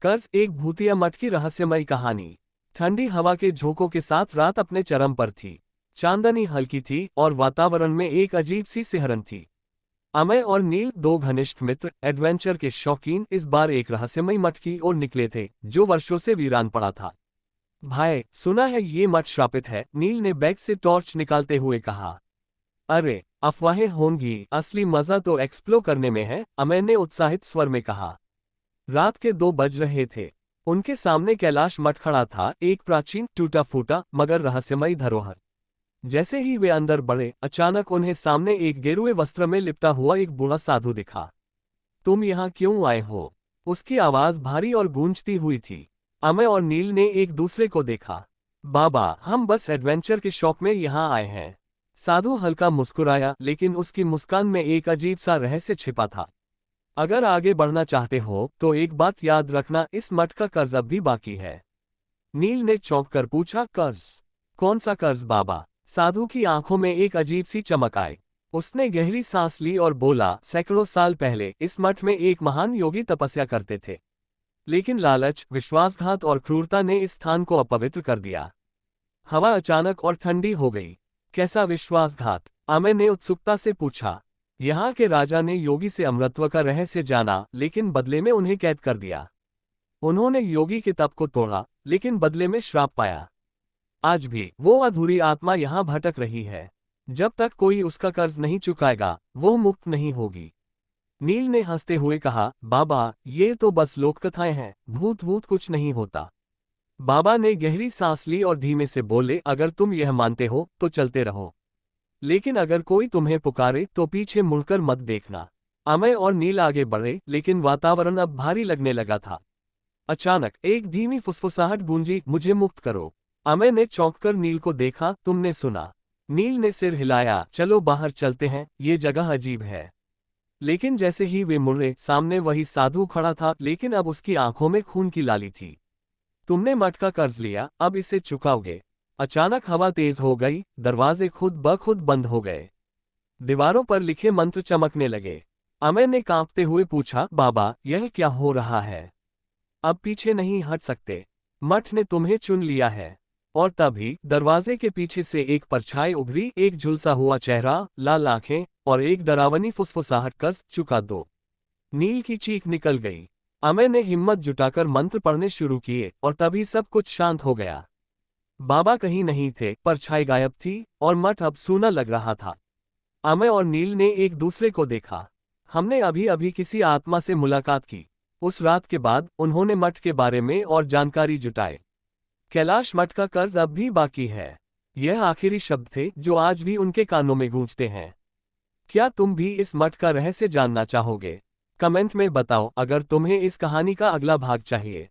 कर्ज एक भूतिया मठ की रहस्यमयी कहानी। ठंडी हवा के झोंकों के साथ रात अपने चरम पर थी। चांदनी हल्की थी और वातावरण में एक अजीब सी सिहरन थी। अमय और नील, दो घनिष्ठ मित्र, एडवेंचर के शौकीन, इस बार एक रहस्यमयी मठ की ओर निकले थे जो वर्षों से वीरान पड़ा था। भाई, सुना है ये मठ श्रापित है, नील ने बैग से टॉर्च निकालते हुए कहा। अरे, अफवाहें होंगी, असली मजा तो एक्सप्लोर करने में है, अमय ने उत्साहित स्वर में कहा। रात के 2 बज रहे थे। उनके सामने कैलाश मठ खड़ा था, एक प्राचीन, टूटा फूटा मगर रहस्यमयी धरोहर। जैसे ही वे अंदर बढ़े, अचानक उन्हें सामने एक गेरुए वस्त्र में लिपटा हुआ एक बूढ़ा साधु दिखा। तुम यहाँ क्यों आए हो? उसकी आवाज भारी और गूंजती हुई थी। अमय और नील ने एक दूसरे को देखा। बाबा, हम बस एडवेंचर के शौक में यहाँ आए हैं। साधु हल्का मुस्कुराया, लेकिन उसकी मुस्कान में एक अजीब सा रहस्य छिपा था। अगर आगे बढ़ना चाहते हो तो एक बात याद रखना, इस मठ का कर्ज अब भी बाकी है। नील ने चौंक कर पूछा, कर्ज? कौन सा कर्ज बाबा? साधु की आंखों में एक अजीब सी चमक आई। उसने गहरी सांस ली और बोला, सैकड़ों साल पहले इस मठ में एक महान योगी तपस्या करते थे। लेकिन लालच, विश्वासघात और क्रूरता ने इस स्थान को अपवित्र कर दिया। हवा अचानक और ठंडी हो गई। कैसा विश्वासघात? अमय ने उत्सुकता से पूछा। यहाँ के राजा ने योगी से अमरत्व का रहस्य जाना, लेकिन बदले में उन्हें कैद कर दिया। उन्होंने योगी के तप को तोड़ा, लेकिन बदले में श्राप पाया। आज भी वो अधूरी आत्मा यहाँ भटक रही है। जब तक कोई उसका कर्ज नहीं चुकाएगा, वो मुक्त नहीं होगी। नील ने हंसते हुए कहा, बाबा, ये तो बस लोककथाएं हैं, भूत भूत कुछ नहीं होता। बाबा ने गहरी सांस ली और धीमे से बोले, अगर तुम यह मानते हो तो चलते रहो, लेकिन अगर कोई तुम्हें पुकारे तो पीछे मुड़कर मत देखना। अमय और नील आगे बढ़े, लेकिन वातावरण अब भारी लगने लगा था। अचानक एक धीमी फुसफुसाहट गूंजी, मुझे मुक्त करो। अमय ने चौंककर नील को देखा, तुमने सुना? नील ने सिर हिलाया, चलो बाहर चलते हैं, ये जगह अजीब है। लेकिन जैसे ही वे मुड़े, सामने वही साधु खड़ा था, लेकिन अब उसकी आंखों में खून की लाली थी। तुमने मठ का कर्ज लिया, अब इसे चुकाओगे। अचानक हवा तेज हो गई, दरवाजे खुद ब खुद बंद हो गए। दीवारों पर लिखे मंत्र चमकने लगे। अमय ने कांपते हुए पूछा, बाबा, यह क्या हो रहा है? अब पीछे नहीं हट सकते। मठ ने तुम्हें चुन लिया है। और तभी दरवाजे के पीछे से एक परछाई उभरी, एक झुलसा हुआ चेहरा, लाल आंखें और एक डरावनी फुसफुसाहट, कर्ज चुका दो। नील की चीख निकल गई। अमय ने हिम्मत जुटाकर मंत्र पढ़ने शुरू किए और तभी सब कुछ शांत हो गया। बाबा कहीं नहीं थे, परछाई गायब थी और मठ अब सूना लग रहा था। अमय और नील ने एक दूसरे को देखा। हमने अभी अभी किसी आत्मा से मुलाकात की। उस रात के बाद उन्होंने मठ के बारे में और जानकारी जुटाए। कैलाश मठ का कर्ज अब भी बाकी है। यह आखिरी शब्द थे जो आज भी उनके कानों में गूंजते हैं। क्या तुम भी इस मठ का रहस्य जानना चाहोगे? कमेंट में बताओ। अगर तुम्हें इस कहानी का अगला भाग चाहिए